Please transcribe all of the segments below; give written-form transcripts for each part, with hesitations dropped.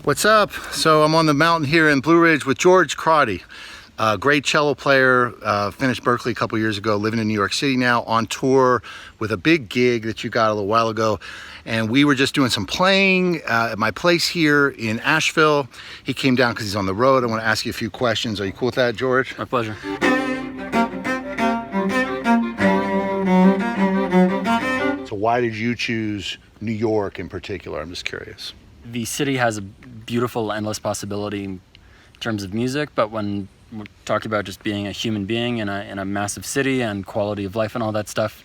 What's up? So I'm on the mountain here in Blue Ridge with George Crotty, a great cello player, finished Berklee a couple years ago, living in New York City now, on tour with a big gig that you got a little while ago. And we were just doing some playing at my place here in Asheville. He came down because he's on the road. I want to ask you a few questions. Are you cool with that, George? My pleasure. So why did you choose New York in particular? I'm just curious. The city has a beautiful, endless possibility in terms of music, but when we're talking about just being a human being in a massive city and quality of life and all that stuff,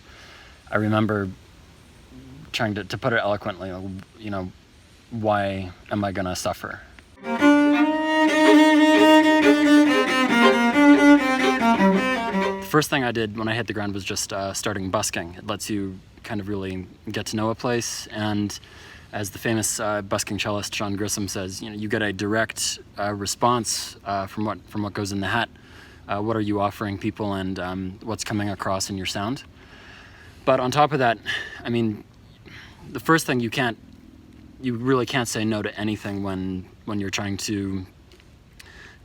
I remember trying to put it eloquently, you know, why am I gonna suffer? The first thing I did when I hit the ground was just starting busking. It lets you kind of really get to know a place, and as the famous busking cellist John Grisham says, you know, you get a direct response from what goes in the hat. What are you offering people, and what's coming across in your sound? But on top of that, I mean, the first thing you really can't say no to anything when you're trying to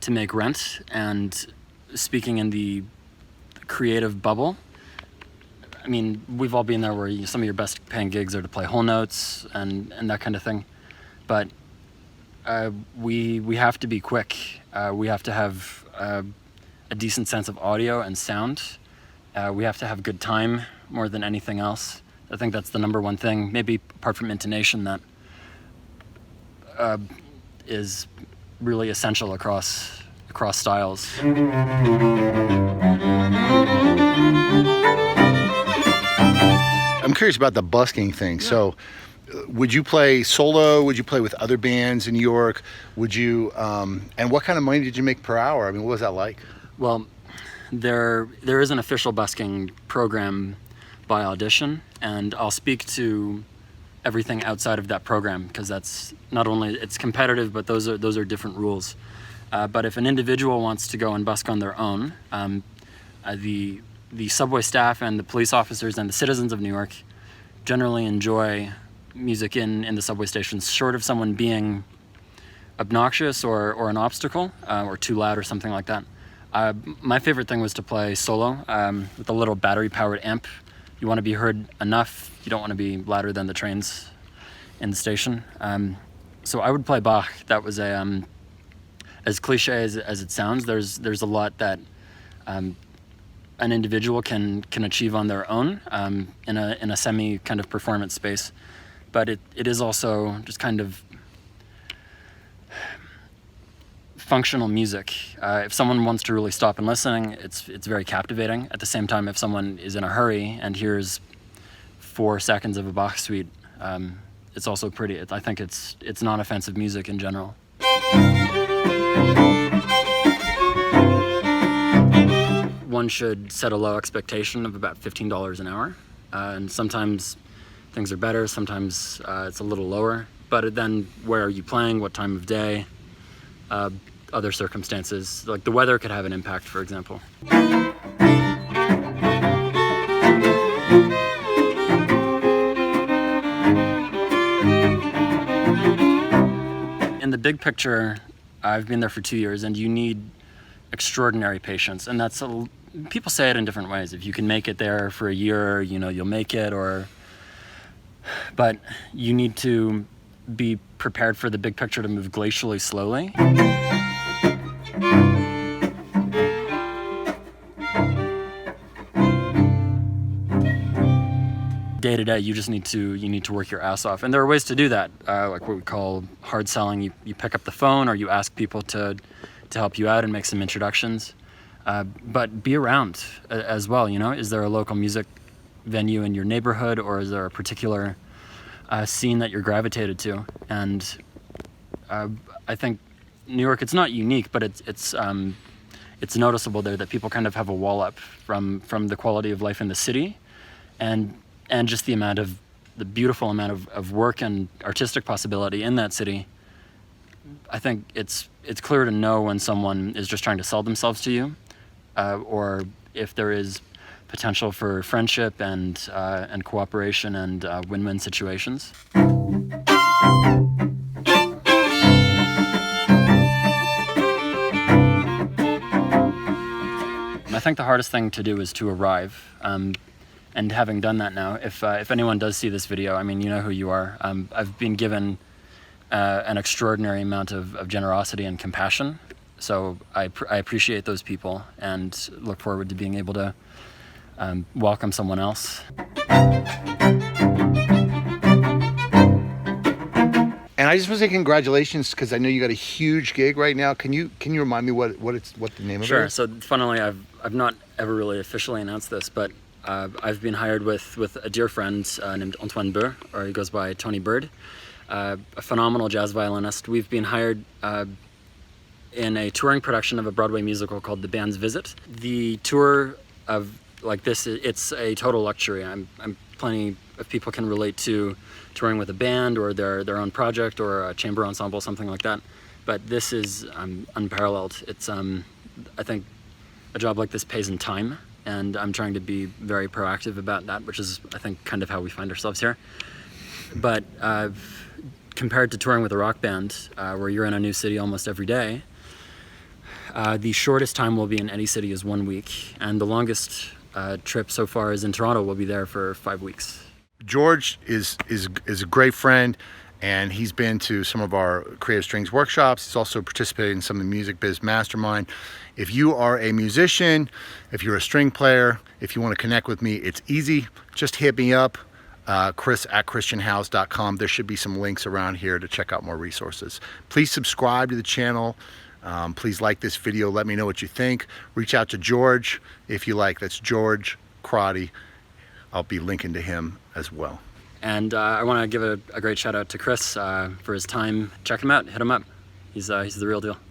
make rent. And speaking in the creative bubble, I mean, we've all been there where some of your best paying gigs are to play whole notes and that kind of thing. But we have to be quick. We have to have a decent sense of audio and sound. We have to have good time more than anything else. I think that's the number one thing, maybe apart from intonation, that is really essential across styles. I'm curious about the busking thing. Yeah. So would you play solo? Would you play with other bands in New York? Would you, and what kind of money did you make per hour? I mean, what was that like? Well, there is an official busking program by audition, and I'll speak to everything outside of that program because that's not only, it's competitive, but those are different rules. But if an individual wants to go and busk on their own, the subway staff and the police officers and the citizens of New York generally enjoy music in the subway stations, short of someone being obnoxious or an obstacle or too loud or something like that. My favorite thing was to play solo with a little battery-powered amp. You want to be heard enough. You don't want to be louder than the trains in the station. So I would play Bach. That was as cliche as it sounds. There's a lot that an individual can achieve on their own in a semi kind of performance space, but it is also just kind of functional music. If someone wants to really stop and listen, it's very captivating. At the same time, if someone is in a hurry and hears 4 seconds of a Bach suite, it's also pretty. I think it's non-offensive music in general. one should set a low expectation of about $15 an hour. And sometimes things are better, sometimes it's a little lower. But then where are you playing, what time of day, other circumstances, like the weather could have an impact, for example. In the big picture, I've been there for 2 years, and you need extraordinary patience, and people say it in different ways. If you can make it there for a year, you'll make it, but you need to be prepared for the big picture to move glacially slowly. Day to day, you need to work your ass off, and there are ways to do that, like what we call hard selling. You pick up the phone, or you ask people to help you out and make some introductions, but be around as well. Is there a local music venue in your neighborhood, or is there a particular scene that you're gravitated to? And I think New York, it's not unique, but it's noticeable there that people kind of have a wall up from the quality of life in the city, and just the beautiful amount of work and artistic possibility in that city. I think it's clear to know when someone is just trying to sell themselves to you, or if there is potential for friendship and cooperation and win-win situations. I think the hardest thing to do is to arrive. And having done that now, if anyone does see this video, you know who you are. I've been given an extraordinary amount of generosity and compassion, so I appreciate those people and look forward to being able to welcome someone else. And I just want to say congratulations, because I know you got a huge gig right now. Can you remind me what the name of it is? Sure. So funnily, I've not ever really officially announced this, but I've been hired with a dear friend named Antoine Beaux, or he goes by Tony Bird, a phenomenal jazz violinist. We've been hired in a touring production of a Broadway musical called The Band's Visit. The tour of like this, it's a total luxury. I'm plenty of people can relate to touring with a band or their own project or a chamber ensemble, something like that. But this is unparalleled. It's I think a job like this pays in time, and I'm trying to be very proactive about that, which is, I think, kind of how we find ourselves here. But compared to touring with a rock band, where you're in a new city almost every day, the shortest time we'll be in any city is 1 week, and the longest trip so far is in Toronto. We'll be there for 5 weeks. George is a great friend, and he's been to some of our Creative Strings workshops. He's also participated in some of the Music Biz Mastermind. If you are a musician, if you're a string player, if you want to connect with me, it's easy. Just hit me up, chris@christianhouse.com. There should be some links around here to check out more resources. Please subscribe to the channel. Please like this video. Let me know what you think. Reach out to George if you like. That's George Crotty. I'll be linking to him as well. And I want to give a great shout out to Chris for his time. Check him out. Hit him up. He's the real deal.